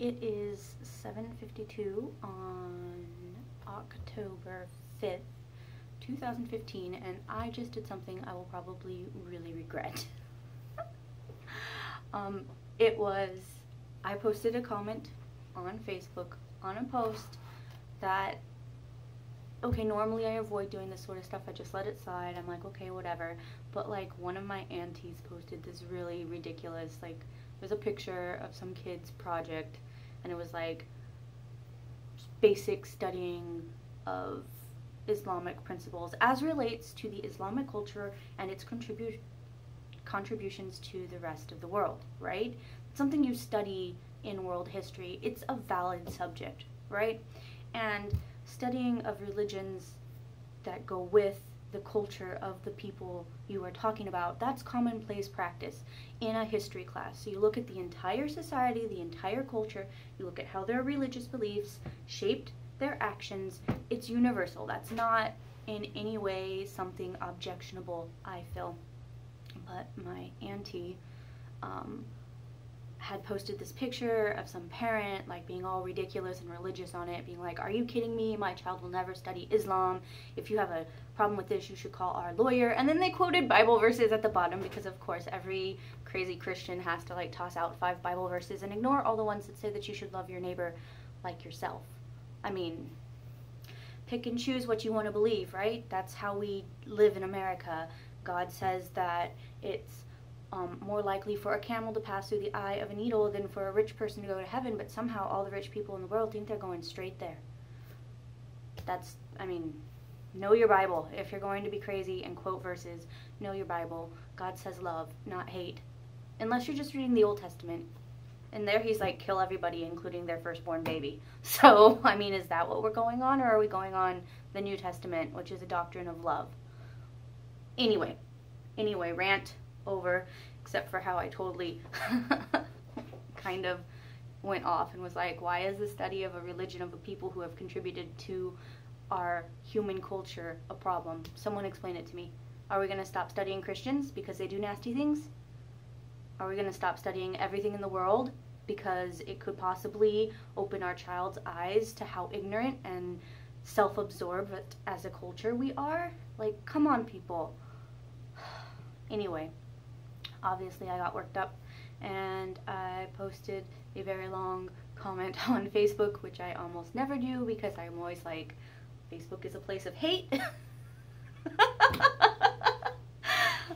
It is 7:52 on October 5th, 2015, and I just did something I will probably really regret. It was, I posted a comment on Facebook on a post that, okay, normally I avoid doing this sort of stuff, I just let it slide, I'm like, okay, whatever, but like one of my aunties posted this really ridiculous, like, there's a picture of some kid's project, and it was like basic studying of Islamic principles as relates to the Islamic culture and its contributions to the rest of the world, right? It's something you study in world history. It's a valid subject, right? And studying of religions that go with the culture of the people you are talking about, that's commonplace practice in a history class. So you look at the entire society, the entire culture, you look at how their religious beliefs shaped their actions. It's universal. That's not in any way something objectionable, I feel. But my auntie had posted this picture of some parent like being all ridiculous and religious on it, being like, are you kidding me? My child will never study Islam. If you have a problem with this, you should call our lawyer. And then they quoted Bible verses at the bottom because, of course, every crazy Christian has to like toss out 5 Bible verses and ignore all the ones that say that you should love your neighbor like yourself. I mean, pick and choose what you want to believe, right? That's how we live in America. God says that it's more likely for a camel to pass through the eye of a needle than for a rich person to go to heaven, but somehow all the rich people in the world think they're going straight there. That's, I mean, know your Bible. If you're going to be crazy and quote verses, know your Bible. God says love, not hate. Unless you're just reading the Old Testament. And there he's like, kill everybody, including their firstborn baby. So, I mean, is that what we're going on, or are we going on the New Testament, which is a doctrine of love? Anyway, rant over, except for how I totally kind of went off and was like, why is the study of a religion of a people who have contributed to our human culture a problem? Someone explain it to me. Are we going to stop studying Christians because they do nasty things? Are we going to stop studying everything in the world because it could possibly open our child's eyes to how ignorant and self-absorbed as a culture we are? Like, come on, people. Anyway, obviously I got worked up and I posted a very long comment on Facebook, which I almost never do because I'm always like, Facebook is a place of hate.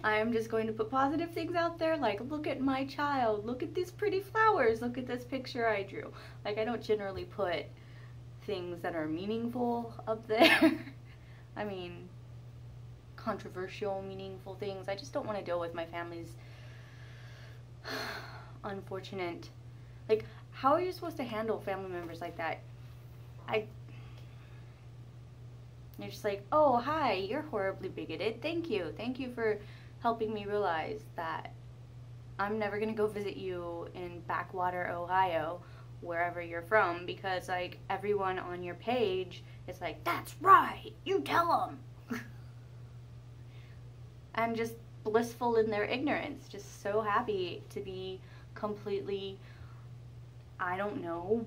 I'm just going to put positive things out there, like, look at my child, look at these pretty flowers, look at this picture I drew. Like, I don't generally put things that are meaningful up there. I mean, controversial, meaningful things. I just don't want to deal with my family's unfortunate, like, how are you supposed to handle family members like that? You're just like, oh, hi, you're horribly bigoted. Thank you for helping me realize that I'm never gonna go visit you in backwater Ohio, wherever you're from, because like everyone on your page is like, that's right, you tell them. I'm just blissful in their ignorance, just so happy to be completely, I don't know,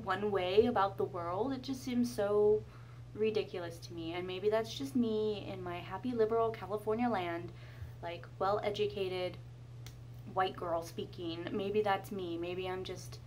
one way about the world. It just seems so ridiculous to me, and maybe that's just me in my happy liberal California land, like well-educated white girl speaking. Maybe that's me. Maybe I'm just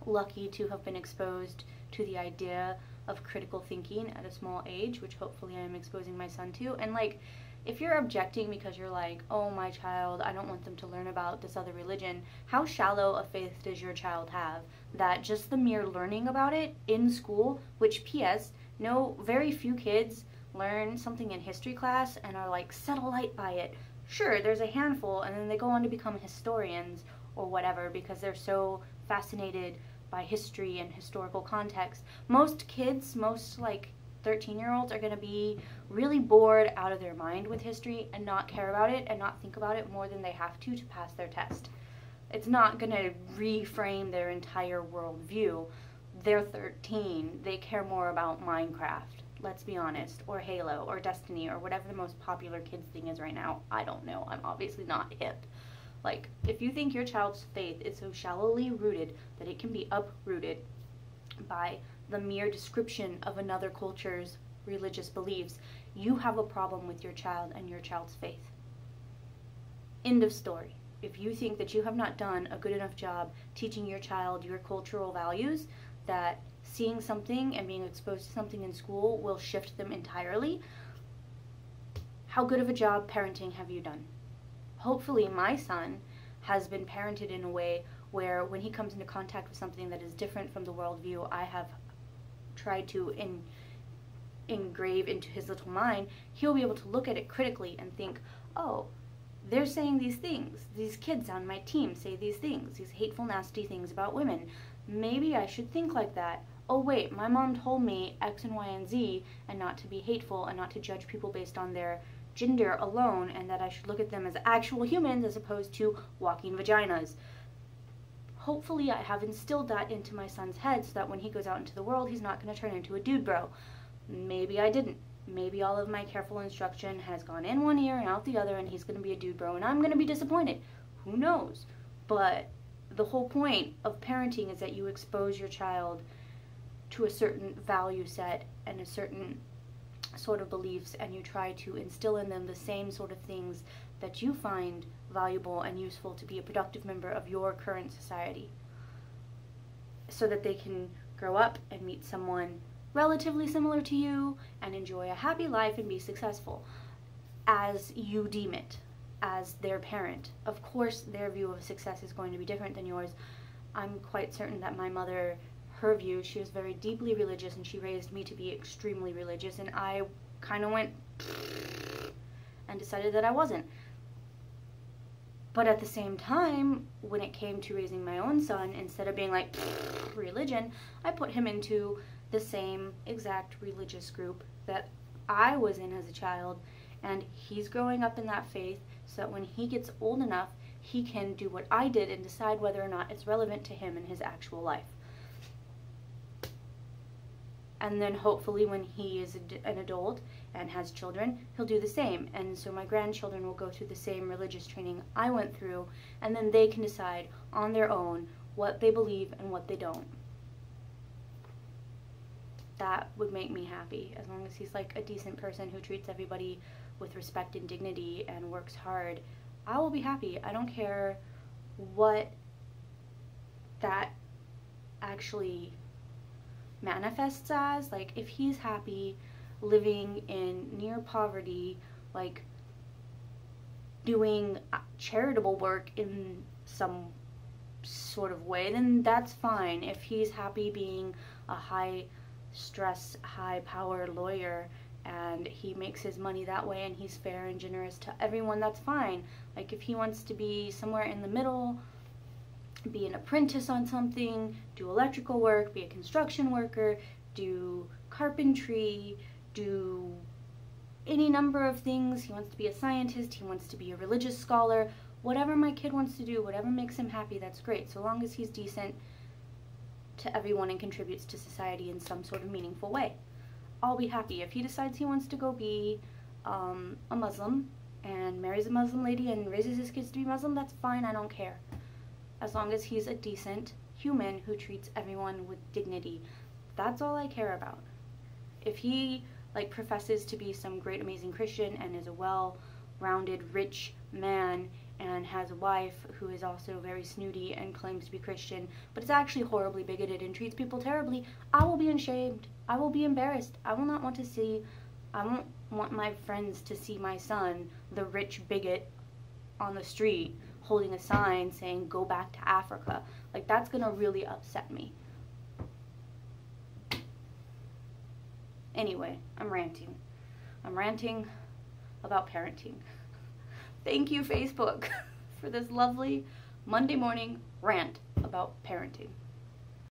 lucky to have been exposed to the idea of critical thinking at a small age, which hopefully I'm exposing my son to. And like, if you're objecting because you're like, oh, my child, I don't want them to learn about this other religion, how shallow a faith does your child have that just the mere learning about it in school, which P.S., no, very few kids learn something in history class and are like set alight by it. Sure, there's a handful, and then they go on to become historians or whatever because they're so fascinated by history and historical context. Most kids, most like 13-year-olds are going to be really bored out of their mind with history and not care about it and not think about it more than they have to pass their test. It's not going to reframe their entire worldview. They're 13. They care more about Minecraft, let's be honest, or Halo, or Destiny, or whatever the most popular kids thing is right now. I don't know. I'm obviously not hip. Like, if you think your child's faith is so shallowly rooted that it can be uprooted by the mere description of another culture's religious beliefs, you have a problem with your child and your child's faith. End of story. If you think that you have not done a good enough job teaching your child your cultural values, that seeing something and being exposed to something in school will shift them entirely, how good of a job parenting have you done? Hopefully my son has been parented in a way where when he comes into contact with something that is different from the worldview I have tried to engrave into his little mind, he'll be able to look at it critically and think, oh, they're saying these things. These kids on my team say these things, these hateful, nasty things about women. Maybe I should think like that. Oh wait, my mom told me X and Y and Z, and not to be hateful and not to judge people based on their gender alone, and that I should look at them as actual humans as opposed to walking vaginas. Hopefully I have instilled that into my son's head so that when he goes out into the world, he's not going to turn into a dude bro. Maybe I didn't. Maybe all of my careful instruction has gone in one ear and out the other, and he's going to be a dude bro, and I'm going to be disappointed. Who knows? But the whole point of parenting is that you expose your child to a certain value set and a certain sort of beliefs, and you try to instill in them the same sort of things that you find valuable and useful to be a productive member of your current society, so that they can grow up and meet someone relatively similar to you and enjoy a happy life and be successful as you deem it, as their parent. Of course, their view of success is going to be different than yours. I'm quite certain that my mother, her view, she was very deeply religious, and she raised me to be extremely religious, and I kind of went and decided that I wasn't. But at the same time, when it came to raising my own son, instead of being like, religion, I put him into the same exact religious group that I was in as a child, and he's growing up in that faith so that when he gets old enough, he can do what I did and decide whether or not it's relevant to him in his actual life. And then hopefully when he is an adult and has children, he'll do the same. And so my grandchildren will go through the same religious training I went through, and then they can decide on their own what they believe and what they don't. That would make me happy, as long as he's like a decent person who treats everybody with respect and dignity and works hard. I will be happy. I don't care what that actually manifests as. Like, if he's happy living in near poverty, like doing charitable work in some sort of way, then that's fine. If he's happy being a high stress, high power lawyer and he makes his money that way and he's fair and generous to everyone, that's fine. Like, if he wants to be somewhere in the middle, be an apprentice on something, do electrical work, be a construction worker, do carpentry, do any number of things. He wants to be a scientist, he wants to be a religious scholar. Whatever my kid wants to do, whatever makes him happy, that's great, so long as he's decent to everyone and contributes to society in some sort of meaningful way. I'll be happy. If he decides he wants to go be a Muslim and marries a Muslim lady and raises his kids to be Muslim, that's fine, I don't care. As long as he's a decent human who treats everyone with dignity. That's all I care about. If he like professes to be some great amazing Christian and is a well-rounded rich man and has a wife who is also very snooty and claims to be Christian, but is actually horribly bigoted and treats people terribly, I will be ashamed. I will be embarrassed. I will not want to see, I won't want my friends to see my son, the rich bigot, on the street holding a sign saying, "Go back to Africa." Like, that's gonna really upset me. Anyway, I'm ranting. I'm ranting about parenting. Thank you, Facebook, for this lovely Monday morning rant about parenting.